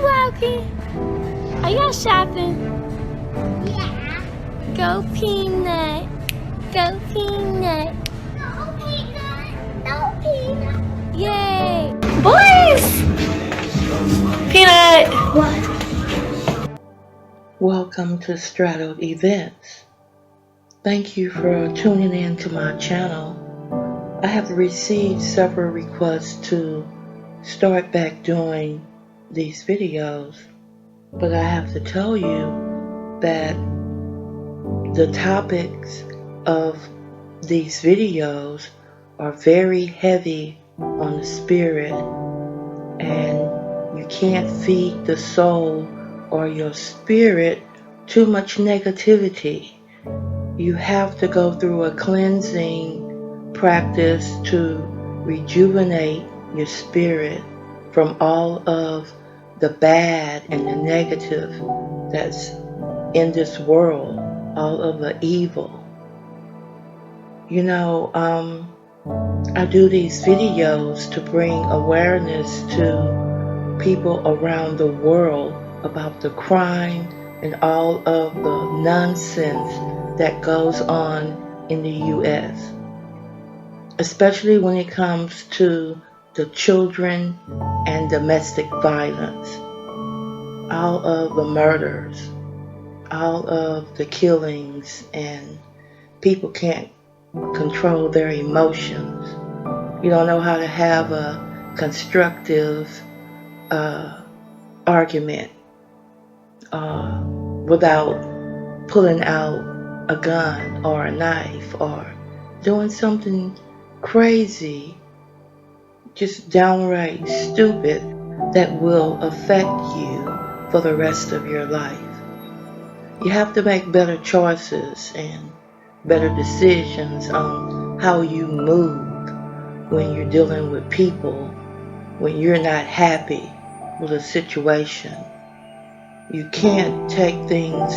walking? Are y'all shopping? Yeah. Go Peanut. Go Peanut. No peanut. No peanut. Yay. Boys! Peanut. What? Welcome to Straddled Events. Thank you for tuning in to my channel. I have received several requests to start back doing these videos, but I have to tell you that the topics of these videos are very heavy on the spirit, and you can't feed the soul or your spirit too much negativity. You have to go through a cleansing practice to rejuvenate your spirit from all of the bad and the negative that's in this world, all of the evil. You know, I do these videos to bring awareness to people around the world about the crime and all of the nonsense that goes on in the U.S., especially when it comes to the children and domestic violence, all of the murders, all of the killings, and people can't control their emotions. You don't know how to have a constructive argument without pulling out a gun or a knife or doing something crazy, just downright stupid, that will affect you for the rest of your life. You have to make better choices and better decisions on how you move when you're dealing with people, when you're not happy with a situation. You can't take things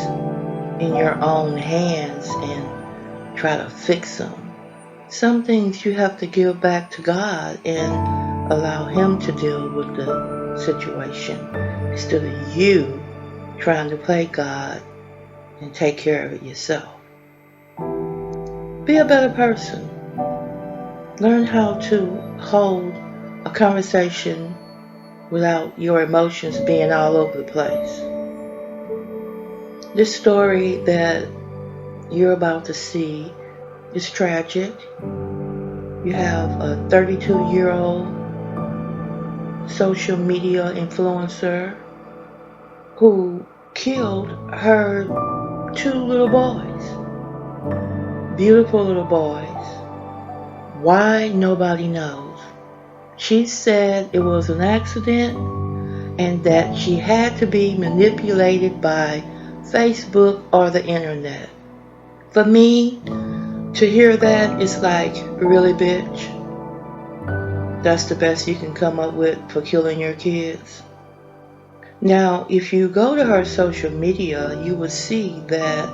in your own hands and try to fix them. Some things you have to give back to God and allow Him to deal with the situation instead of you trying to play God and take care of it yourself. Be a better person. Learn how to hold a conversation without your emotions being all over the place. This story that you're about to see is tragic. You have a 32-year-old social media influencer who killed her 2 little boys. Beautiful little boys. Why? Nobody knows. She said it was an accident and that she had to be manipulated by Facebook or the internet. For me, to hear that is like, really, bitch? That's the best you can come up with for killing your kids? Now, if you go to her social media, you will see that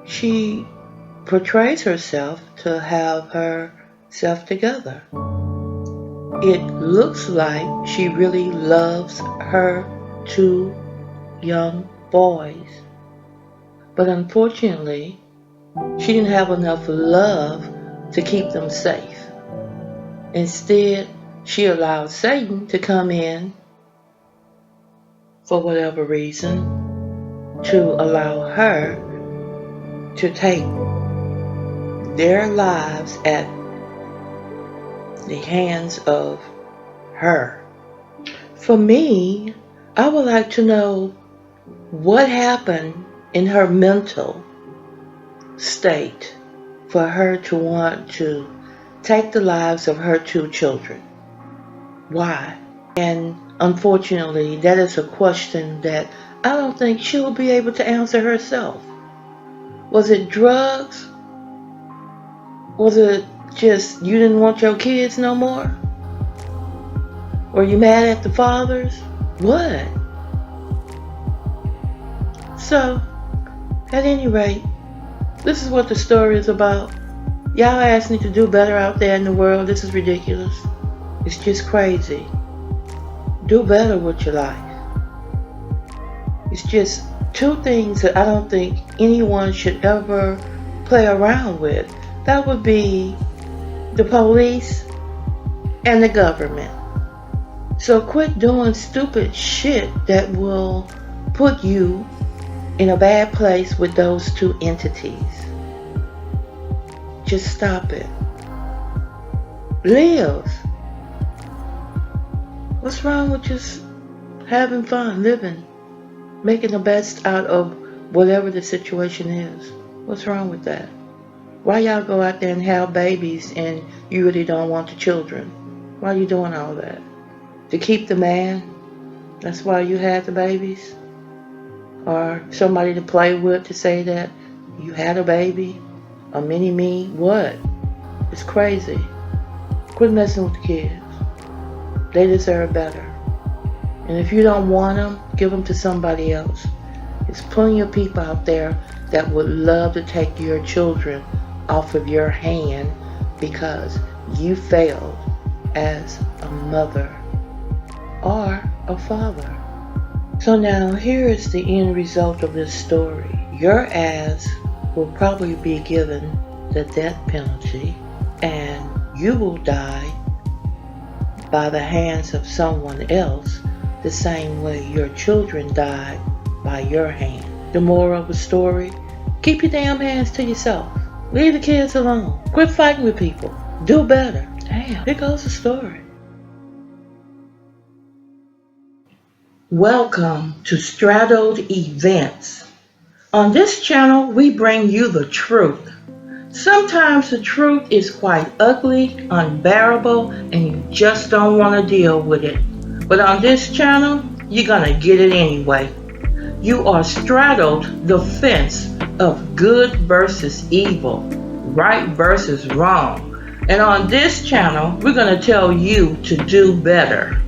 she portrays herself to have herself together. It looks like she really loves her 2 young boys. But unfortunately, she didn't have enough love to keep them safe. Instead, she allowed Satan to come in, for whatever reason, to allow her to take their lives at the hands of her. For me, I would like to know what happened in her mental state for her to want to take the lives of her 2 children. Why? And unfortunately, that is a question that I don't think she'll be able to answer herself. Was it drugs? Was it just you didn't want your kids no more? Were you mad at the fathers? What? So, at any rate, this is what the story is about. Y'all asked me to do better out there in the world. This is ridiculous. It's just crazy. Do better with your life. It's just two things that I don't think anyone should ever play around with. That would be the police and the government. So quit doing stupid shit that will put you in a bad place with those two entities. Just stop it. Live. What's wrong with just having fun, living, making the best out of whatever the situation is? What's wrong with that? Why y'all go out there and have babies and you really don't want the children? Why are you doing all that? To keep the man? That's why you had the babies? Or somebody to play with to say that you had a baby? A mini-me? What? It's crazy. Quit messing with the kids. They deserve better. And if you don't want them, give them to somebody else. There's plenty of people out there that would love to take your children off of your hand because you failed as a mother or a father. So now here is the end result of this story. Your ass will probably be given the death penalty and you will die by the hands of someone else the same way your children died by your hand. The moral of the story, keep your damn hands to yourself. Leave the kids alone. Quit fighting with people. Do better. Damn, here goes the story. Welcome to Straddled Events. On this channel, we bring you the truth. Sometimes the truth is quite ugly, unbearable, and you just don't want to deal with it. But on this channel, you're gonna get it anyway. You are straddled the fence of good versus evil, right versus wrong. And on this channel, we're gonna tell you to do better.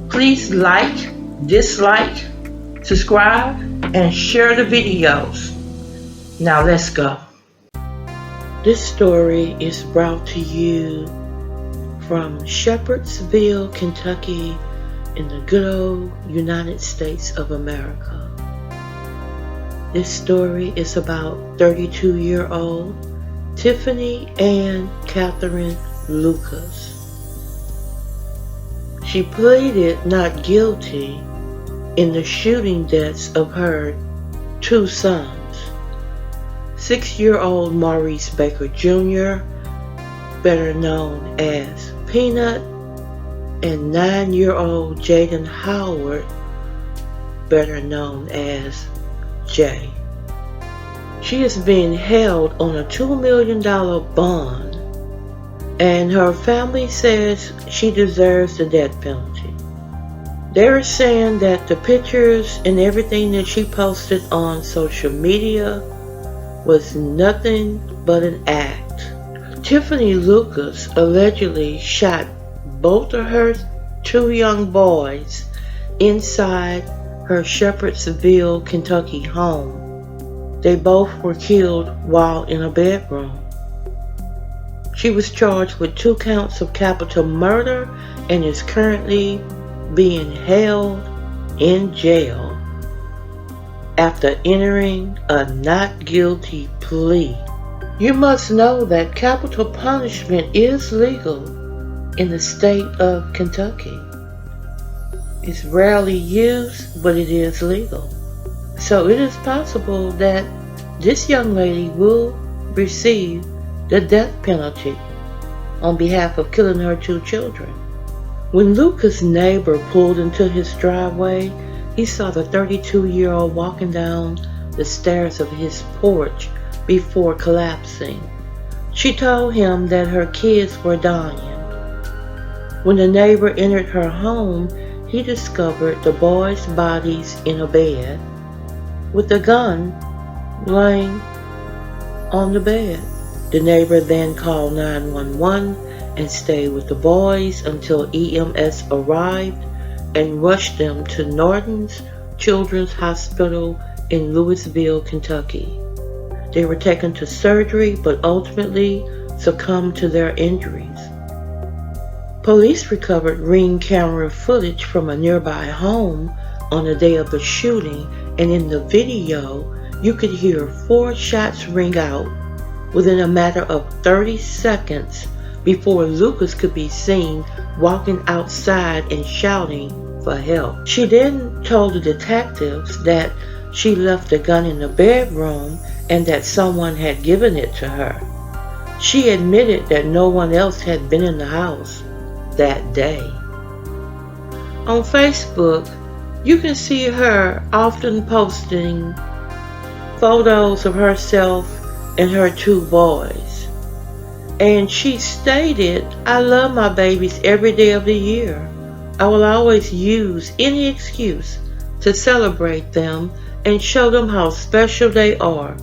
Please like, dislike, subscribe, and share the videos. Now let's go. This story is brought to you from Shepherdsville, Kentucky, in the good old United States of America. This story is about 32-year-old Tiffanie Ann Catherine Lucas. She pleaded not guilty in the shooting deaths of her two sons, 6-year-old Maurice Baker Jr., better known as Peanut, and 9-year-old Jayden Howard, better known as Jay. She is being held on a $2 million bond, and her family says she deserves the death penalty. They're saying that the pictures and everything that she posted on social media was nothing but an act. Tiffanie Lucas allegedly shot both of her two young boys inside her Shepherdsville, Kentucky home. They both were killed while in a bedroom. She was charged with 2 counts of capital murder and is currently being held in jail after entering a not guilty plea. You must know that capital punishment is legal in the state of Kentucky. It's rarely used, but it is legal. So it is possible that this young lady will receive the death penalty on behalf of killing her 2 children. When Lucas' neighbor pulled into his driveway, he saw the 32-year-old walking down the stairs of his porch before collapsing. She told him that her kids were dying. When the neighbor entered her home, he discovered the boys' bodies in a bed with a gun laying on the bed. The neighbor then called 911 and stayed with the boys until EMS arrived and rushed them to Norton's Children's Hospital in Louisville, Kentucky. They were taken to surgery but ultimately succumbed to their injuries. Police recovered Ring camera footage from a nearby home on the day of the shooting and in the video, you could hear 4 shots ring out within a matter of 30 seconds before Lucas could be seen walking outside and shouting for help. She then told the detectives that she left the gun in the bedroom and that someone had given it to her. She admitted that no one else had been in the house that day. On Facebook, you can see her often posting photos of herself and her 2 boys. And she stated, "I love my babies every day of the year. I will always use any excuse to celebrate them and show them how special they are."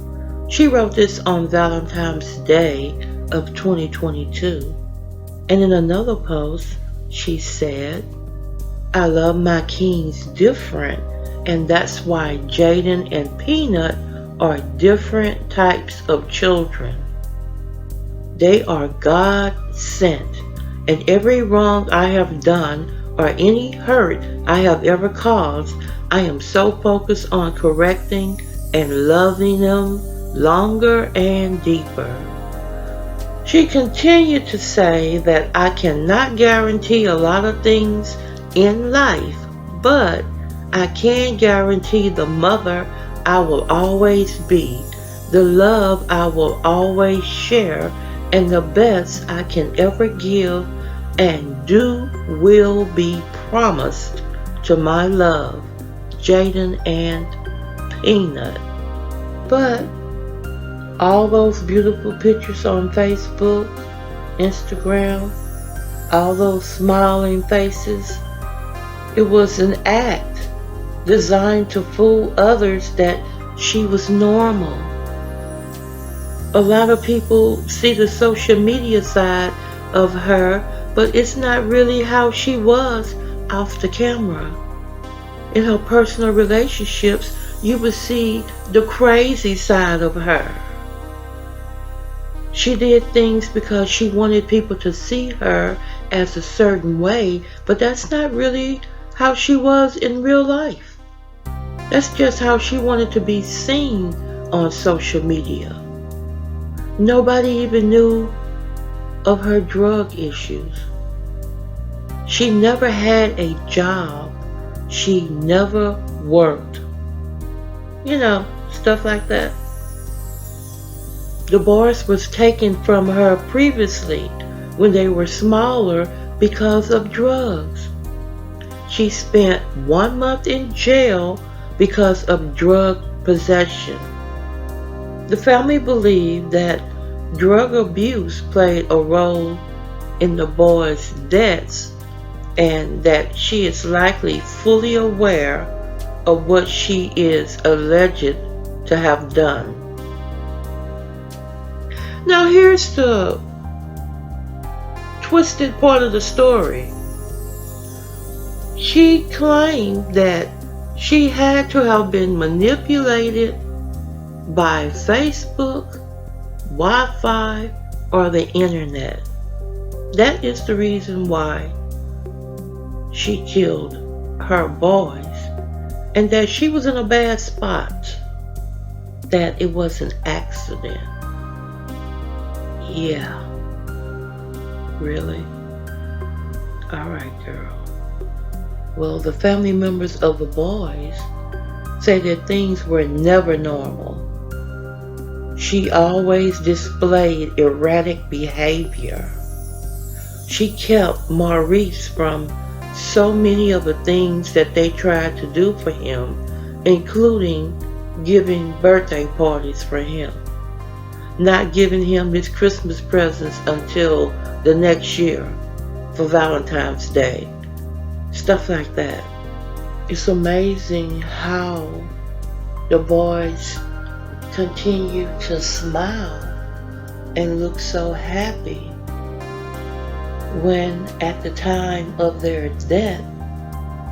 She wrote this on Valentine's Day of 2022. And in another post, she said, "I love my kings different, and that's why Jayden and Peanut are different types of children. They are God sent, and every wrong I have done or any hurt I have ever caused, I am so focused on correcting and loving them longer and deeper." She continued to say that I cannot guarantee a lot of things in life, but I can guarantee the mother I will always be, the love I will always share, and the best I can ever give and do will be promised to my love, Jayden and Peanut. But all those beautiful pictures on Facebook, Instagram, all those smiling faces, it was an act designed to fool others that she was normal. A lot of people see the social media side of her, but it's not really how she was off the camera. In her personal relationships, you would see the crazy side of her. She did things because she wanted people to see her as a certain way, but that's not really how she was in real life. That's just how she wanted to be seen on social media. Nobody even knew of her drug issues. She never had a job. She never worked. You know, stuff like that. The boys was taken from her previously when they were smaller because of drugs. She spent 1 month in jail because of drug possession. The family believed that drug abuse played a role in the boys' deaths and that she is likely fully aware of what she is alleged to have done. Now here's the twisted part of the story. She claimed that she had to have been manipulated by Facebook, Wi-Fi, or the internet. That is the reason why she killed her boys, and that she was in a bad spot, that it was an accident. Yeah. Really? Alright, girl. Well, the family members of the boys say that things were never normal. She always displayed erratic behavior. She kept Maurice from so many of the things that they tried to do for him, including giving birthday parties for him, not giving him his Christmas presents until the next year for Valentine's Day, stuff like that. It's amazing how the boys continue to smile and look so happy when at the time of their death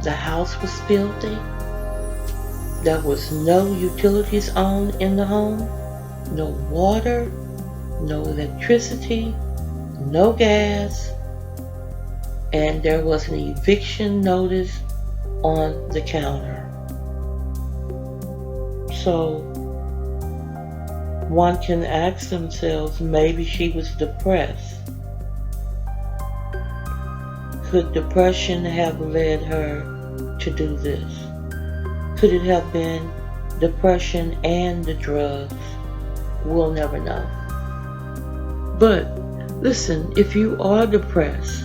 the house was filthy. There was no utilities on in the home, no water, no electricity, no gas, and there was an eviction notice on the counter. also, one can ask themselves, maybe she was depressed. Could depression have led her to do this? Could it have been depression and the drugs? We'll never know. But listen, if you are depressed,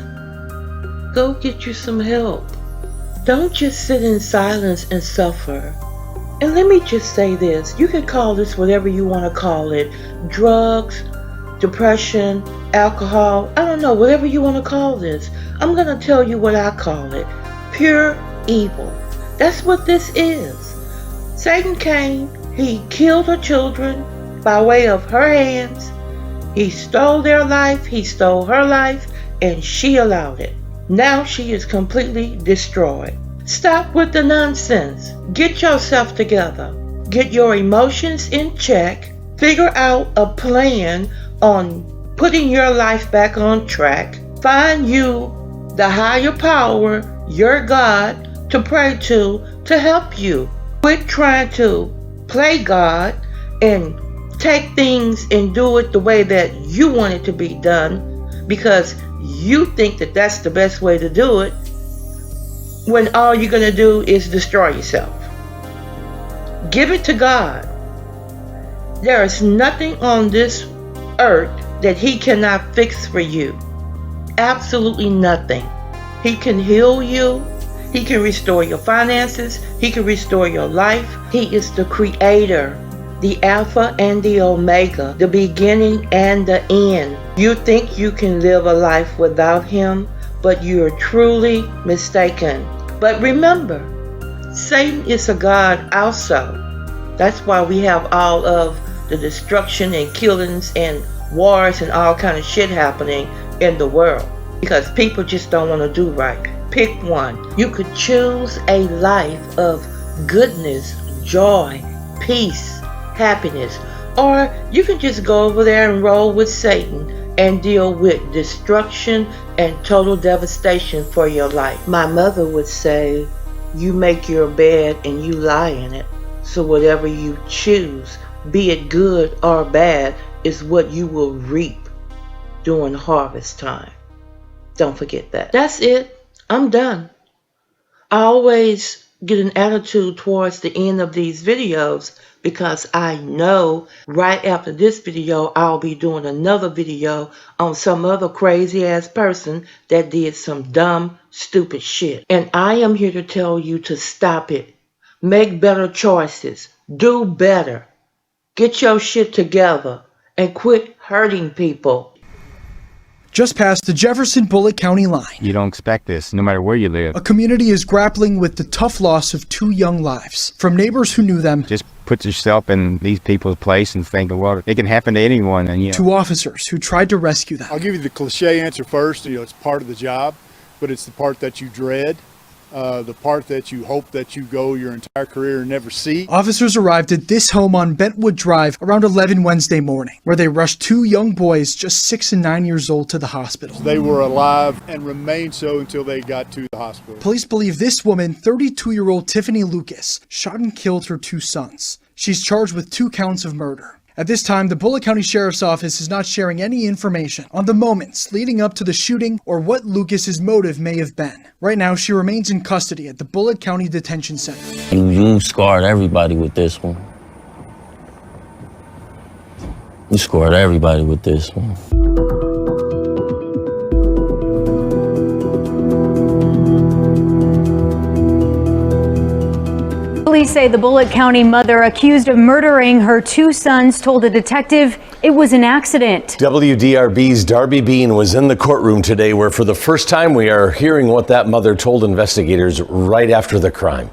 go get you some help. Don't just sit in silence and suffer. And let me just say this, you can call this whatever you want to call it. Drugs, depression, alcohol, I don't know, whatever you want to call this. I'm going to tell you what I call it. Pure evil. That's what this is. Satan came, he killed her children by way of her hands. He stole their life, he stole her life, and she allowed it. Now she is completely destroyed. Stop with the nonsense. Get yourself together. Get your emotions in check. Figure out a plan on putting your life back on track. Find you the higher power, your God, to pray to help you. Quit trying to play God and take things and do it the way that you want it to be done because you think that that's the best way to do it, when all you're going to do is destroy yourself. Give it to God. There is nothing on this earth that he cannot fix for you. Absolutely nothing. He can heal you. He can restore your finances. He can restore your life. He is the creator, the Alpha and the Omega, the beginning and the end. You think you can live a life without him, but you're truly mistaken. But remember, Satan is a god also. That's why we have all of the destruction and killings and wars and all kind of shit happening in the world. Because people just don't want to do right. Pick one. You could choose a life of goodness, joy, peace, happiness. Or you can just go over there and roll with Satan and deal with destruction and total devastation for your life. My mother would say, you make your bed and you lie in it. So whatever you choose, be it good or bad, is what you will reap during harvest time. Don't forget that. That's it. I'm done. I always get an attitude towards the end of these videos because I know right after this video I'll be doing another video on some other crazy ass person that did some dumb, stupid shit. And I am here to tell you to stop it. Make better choices. Do better. Get your shit together and quit hurting people. Just past the Jefferson-Bullitt County line, You don't expect this, no matter where you live. a community is grappling with the tough loss of two young lives. From neighbors who knew them, Just put yourself in these people's place and think, well, it can happen to anyone. And to officers who tried to rescue them. I'll give you the cliche answer first. It's part of the job, but it's the part that you dread, the part that you hope that you go your entire career and never see. Officers arrived at this home on Bentwood Drive around 11 Wednesday morning, where they rushed two young boys just 6 and 9 years old to the hospital. They were alive and remained so until they got to the hospital. Police believe this woman, 32-year-old Tiffanie Lucas, shot and killed her two sons. She's charged with 2 counts of murder. At this time, the Bullitt County Sheriff's Office is not sharing any information on the moments leading up to the shooting or what Lucas's motive may have been. Right now, she remains in custody at the Bullitt County Detention Center. You scarred everybody with this one. You scarred everybody with this one. Police say the Bullitt County mother accused of murdering her 2 sons told a detective it was an accident. WDRB's Darby Bean was in the courtroom today where for the first time we are hearing what that mother told investigators right after the crime.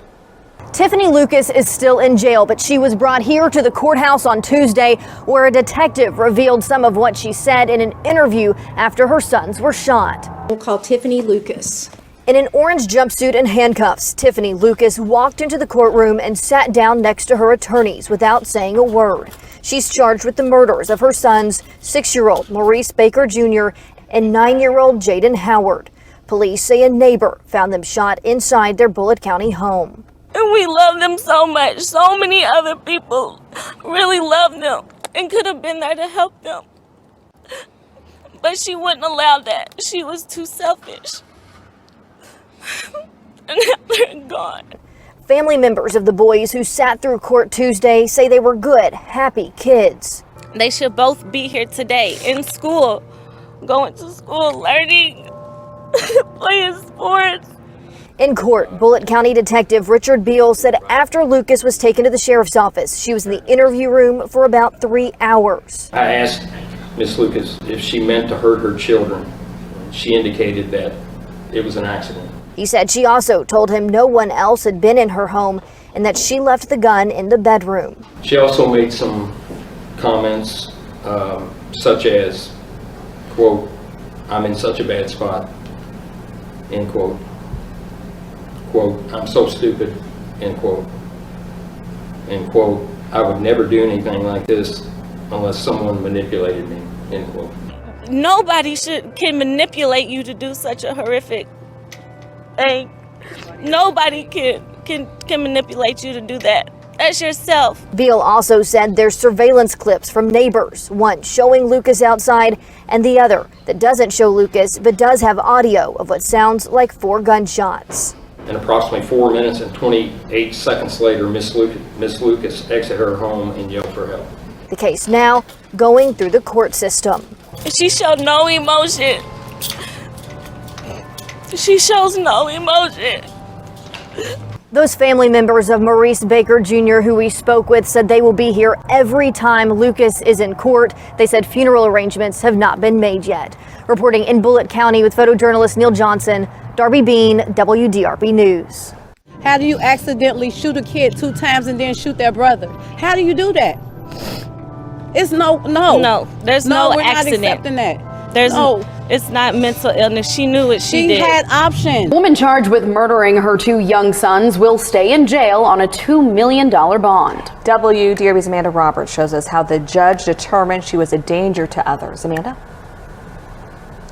Tiffanie Lucas is still in jail, but she was brought here to the courthouse on Tuesday where a detective revealed some of what she said in an interview after her sons were shot. We'll call Tiffanie Lucas. In an orange jumpsuit and handcuffs, Tiffanie Lucas walked into the courtroom and sat down next to her attorneys without saying a word. She's charged with the murders of her sons, 6-year-old Maurice Baker Jr. and 9-year-old Jayden Howard. Police say a neighbor found them shot inside their Bullitt County home. And we love them so much. So many other people really love them and could have been there to help them. But she wouldn't allow that. She was too selfish. And now they're gone. Family members of the boys who sat through court Tuesday say they were good, happy kids. They should both be here today in school, going to school, learning, playing sports. In court, Bullitt County Detective Richard Beal said after Lucas was taken to the sheriff's office, she was in the interview room for about 3 hours. I asked Miss Lucas if she meant to hurt her children. She indicated that it was an accident. He said she also told him no one else had been in her home and that she left the gun in the bedroom. She also made some comments such as, quote, "I'm in such a bad spot," end quote. Quote, "I'm so stupid," end quote. End quote, "I would never do anything like this unless someone manipulated me," end quote. Nobody can manipulate you to do such a horrific thing. Nobody can manipulate you to do that. That's yourself. Beal also said there's surveillance clips from neighbors, one showing Lucas outside and the other that doesn't show Lucas but does have audio of what sounds like 4 gunshots. And approximately 4 minutes and 28 seconds later, Miss Lucas exited her home and yelled for help. The case now going through the court system. She showed no emotion. She shows no emotion. Those family members of Maurice Baker Jr. who we spoke with said they will be here every time Lucas is in court. They said funeral arrangements have not been made yet. Reporting in Bullitt County with photojournalist Neil Johnson, Darby Bean, WDRB News. How do you accidentally shoot a kid 2 times and then shoot their brother? How do you do that? It's no. There's no we're accident. Not accepting that. There's it's not mental illness. She knew it. She did. She had options. The woman charged with murdering her 2 young sons will stay in jail on a $2 million bond. WDRB's Amanda Roberts shows us how the judge determined she was a danger to others. Amanda?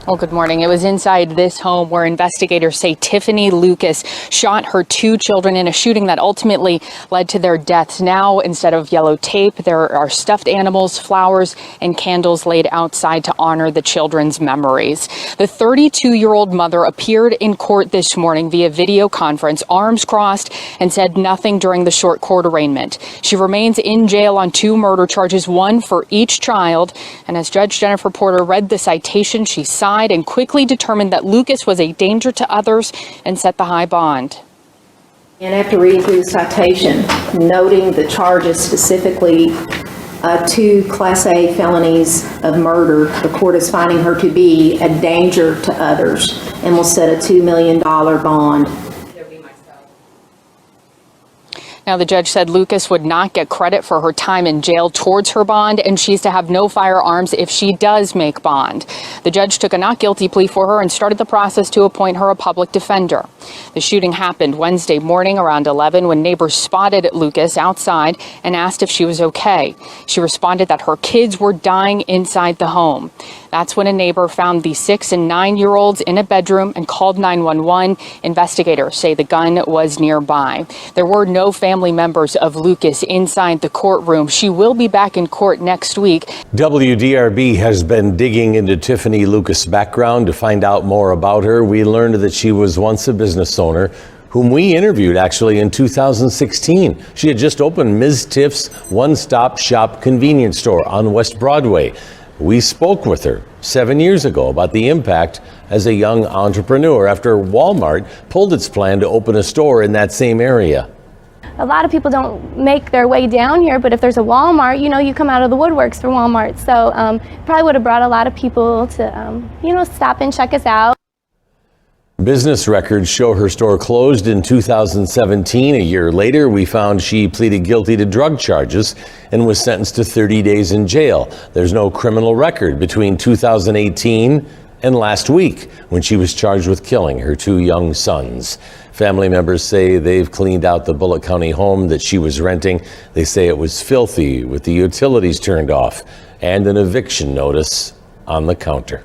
Well, good morning. It was inside this home where investigators say Tiffanie Lucas shot her 2 children in a shooting that ultimately led to their deaths. Now, instead of yellow tape, there are stuffed animals, flowers, and candles laid outside to honor the children's memories. The 32-year-old mother appeared in court this morning via video conference, arms crossed, and said nothing during the short court arraignment. She remains in jail on 2 murder charges, 1 for each child. And as Judge Jennifer Porter read the citation, she signed and quickly determined that Lucas was a danger to others and set the high bond. And after reading through the citation, noting the charges specifically, 2 Class A felonies of murder, the court is finding her to be a danger to others and will set a $2 million bond. Now, the judge said Lucas would not get credit for her time in jail towards her bond, and she's to have no firearms if she does make bond. The judge took a not guilty plea for her and started the process to appoint her a public defender. The shooting happened Wednesday morning around 11 when neighbors spotted Lucas outside and asked if she was okay. She responded that her kids were dying inside the home. That's when a neighbor found the 6 and 9-year-olds in a bedroom and called 911. Investigators say the gun was nearby. There were no family members of Lucas inside the courtroom. She will be back in court next week. WDRB has been digging into Tiffanie Lucas' background to find out more about her. We learned that she was once a business owner whom we interviewed actually in 2016. She had just opened Ms. Tiff's one-stop shop convenience store on West Broadway. We spoke with her 7 years ago about the impact as a young entrepreneur after Walmart pulled its plan to open a store in that same area. A lot of people don't make their way down here, but if there's a Walmart, you come out of the woodworks for Walmart. So probably would have brought a lot of people to, stop and check us out. Business records show her store closed in 2017. A year later, we found she pleaded guilty to drug charges and was sentenced to 30 days in jail. There's no criminal record between 2018 and last week when she was charged with killing her 2 young sons. Family members say they've cleaned out the Bullitt County home that she was renting. They say it was filthy with the utilities turned off and an eviction notice on the counter.